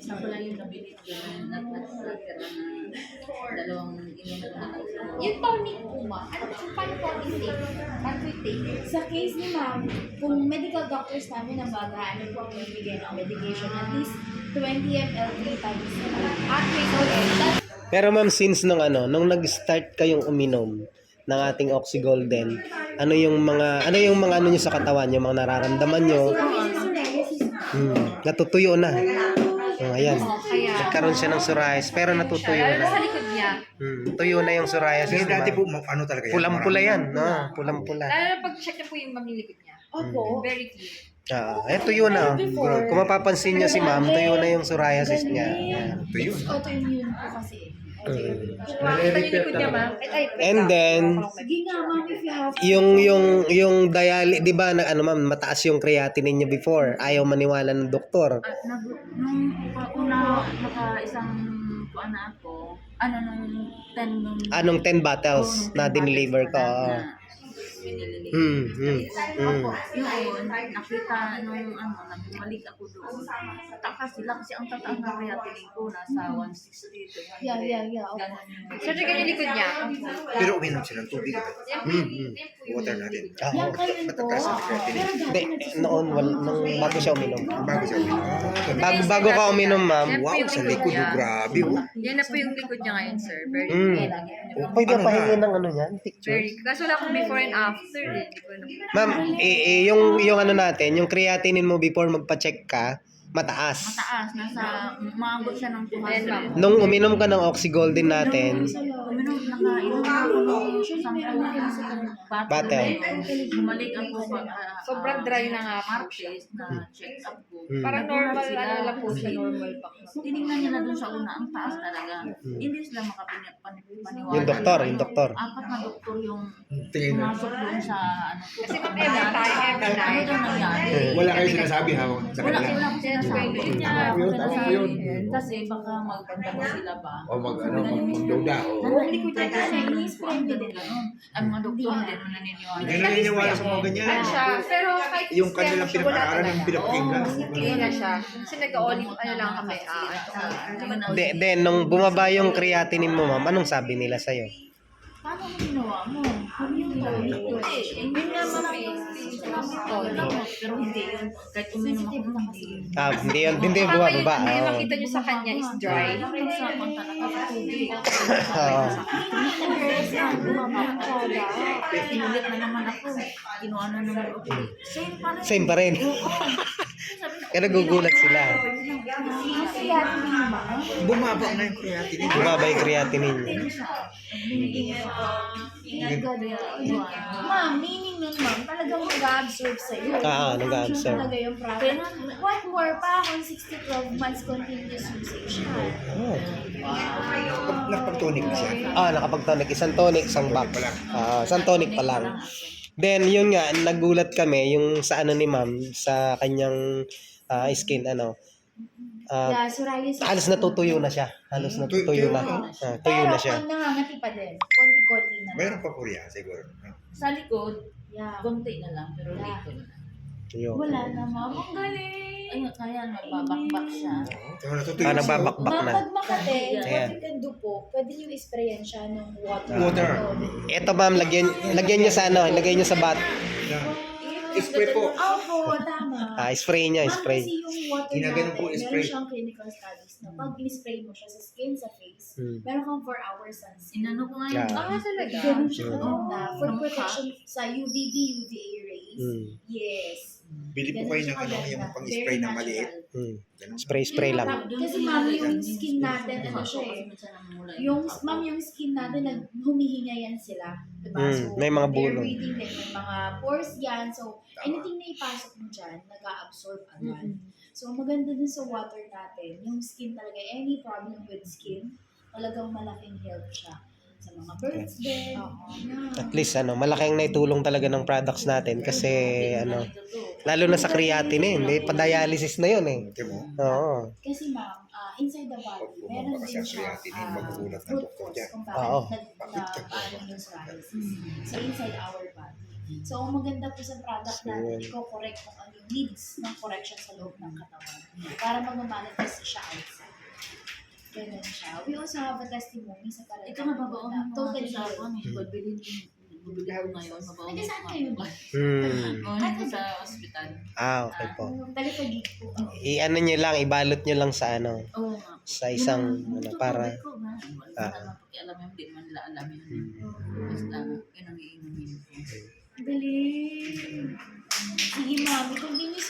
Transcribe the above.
Isa ko lang yung nabili ko na natira na dalawang ininom na lang. Yung tonic po, ma'am, ano kung paano po i-take? Paano po i-take? Sa case ni ma'am, kung medical doctors namin na baga, ano po ang bibigay ng medication? At least 20 ml 3 times na lang. At Pero ma'am, since nung nag-start kayong uminom ng ating Oxy Golden, ano niyo sa katawan, yung mga nararamdaman niyo? Natutuyo na. Ayan. Nagkaroon siya ng psoriasis, pero natutuyo Lalo na na. sa likod niya. Tuyo na yung psoriasis. Pero dati diba? po, ano talaga yan? Pulang-pula yan, no? Pulang-pula. Lalo na pag-check niya po yung mamilikod niya. Opo. Very clear. Tuyo na. Kung mapapansin niyo si ma'am, tuyo na yung psoriasis niya. Ayan. Ito yun. Autoimmune po kasi. Mm. Makita niyo likod niya, ma'am. And then, Sige nga, ma'am, if you have... yung di ba ma'am, mataas yung creatinine niya before. Ayaw maniwala ng doktor. At nung una, isang ano ako, nung 10 nung... Anong 10 bottles na dineliver ko? Oo. Opo, yun, nakita nung nagbumalik ako doon. Kasi ang tataas na creatinine ko, nasa 160. Yeah. Ganun yung... So, check yung likod niya. Pero uminom siya ng tubig. Water natin. Yan kayo po. Matatas ang creatinine. Hindi, nung bago siya uminom. Bago siya uminom. Bago ka uminom, ma'am. Wow, sa likod. Grabe. Yan na po yung likod niya ngayon, sir. Very Pwede pahingin ng yan, pictures. Kaso wala akong before and after. Hindi ko na. Ma'am, yung natin, yung creatinine mo before magpa-check ka, mataas. Mataas, maabot siya ng 200. Nung uminom ka ng Oxy Golden natin, Nakainom ako ng isang Battle. Bumalik ako pag Sobrang dry na nga po. Martes na check up ko. Parang normal, lang po siya, normal pa. Tinignan nila dun sa una, ang taas talaga. Hindi sila makapaniwala. yung doktor. Apat na doktor yung Tingin na. pumasok doon sa Kasi kung every time, Ano daw nangyari? Wala kayo sinasabi ha sa Wala kanila. akong sinasabi. Yun niya. Wala akong Tama sinasabi. yun. Kasi baka magpagdamo sila ba? O magduda. Hindi ko tayo kasi ini-spray din ganun. Ang mga doktor din naniniwala. Hindi na naniniwala sa mga ganyan. Ano siya, pero kahit Yung kanilang pinag-aaralan ng pinapakinggan. clean na siya. Kasi nag-olive, lang kami. Then, nung bumaba yung creatinine mo, ma'am, anong sabi nila sa'yo? Paano mo ginawa mo? Hindi yun nga sinabi ko. Pero hindi yun. Kahit uminom ako ng hindi. Hindi yung bumababa. Yung Oo. makita nyo sa kanya is dry. Sa pang talaga sa tubig. Oo. Pinulit na naman ako. Kinuha na naman ako. Same pa rin. Kaya nagugulat sila. Bumaba na yung creatinine. Bumaba yung creatinine niya. Ma'am, meaning nun, ma'am, talagang mag-absorb sa'yo. Nag-absorb. Talaga yung product. What more pa kung 6 to 12 months continuous usage na? Oh. Nagpag-tonic na siya. Nakapag-tonic. Isang tonic, isang box. Isang tonic pa lang. Then, yun nga, nagulat kami yung sa ni ma'am, sa kanyang skin, Psoriasis. halos natutuyo na siya. Tuyo na siya. Pero nangangati pa din. Konti-konti na. Mayroon pa Korea siguro. Sa likod, Yeah. konti na lang. Pero dito na. Tuyo. Wala na, ma'am. Ang galing. Ayun, kaya magbabakbak siya. Pero natutuyo siya. Nababakbak na. Ma'am, pag makate, Ayan. what you can do po, pwede nyo isprayan siya ng water. Water. Ito ma'am, lagyan niyo sa lagyan niyo sa bat. Spray po. Opo, tama. Spray niya, Ma'am, spray. kasi yung water Ginaganon natin, po, spray. meron siyang clinical studies na pag in-spray mo siya sa skin, sa face, Hmm. meron kang 4 hours sunscreen. Inano ko nga yun. Yeah. Talaga? Ganun siya na for protection sa UVB, UVA rays. Hmm. Yes. Bili po kayo ng yung pang-spray na maliit. Spray lang. Kasi ma'am, yung skin natin, siya ma'am, yung skin natin, humihinga yan sila. Diba? May mga bulong. They're breathing, then may mga pores yan. So, anything na ipasok mo dyan, nag-a-absorb agad. So, maganda dun sa water natin, yung skin talaga, any problem with skin, talagang malaking help siya. Sa mga birds din. At least malaking naitulong talaga ng products natin kasi lalo na sa creatinine, pa-dialysis na 'yon eh. Okay mo? Oo. Kasi ma'am, inside the body, Pag meron bumaba din sa siya creatinine, magugulat ng root doktor cause dyan. kung Oo. bakit paano yung psoriasis. So inside our body. So, ang maganda po sa product So, natin, i-correct kung ano yung needs ng correction sa loob ng katawan para mag-manifest siya outside. Ganun siya. We also have a testimony sa parang Ito mababaon na mo totally sa ako. healed. Bibili ko ngayon. Mababaon Taga saan ko kayo? Mababaon ko sa ospital. Okay po. Taga-Taguig po kami. I-ano nyo lang, ibalot nyo lang sa ano, Oo nga. sa isang, ano, para, Wala naman pakialam yun. Hindi man nila alam yun. Basta, yun ang iinumin ko. Galing. Sige, mami. Continue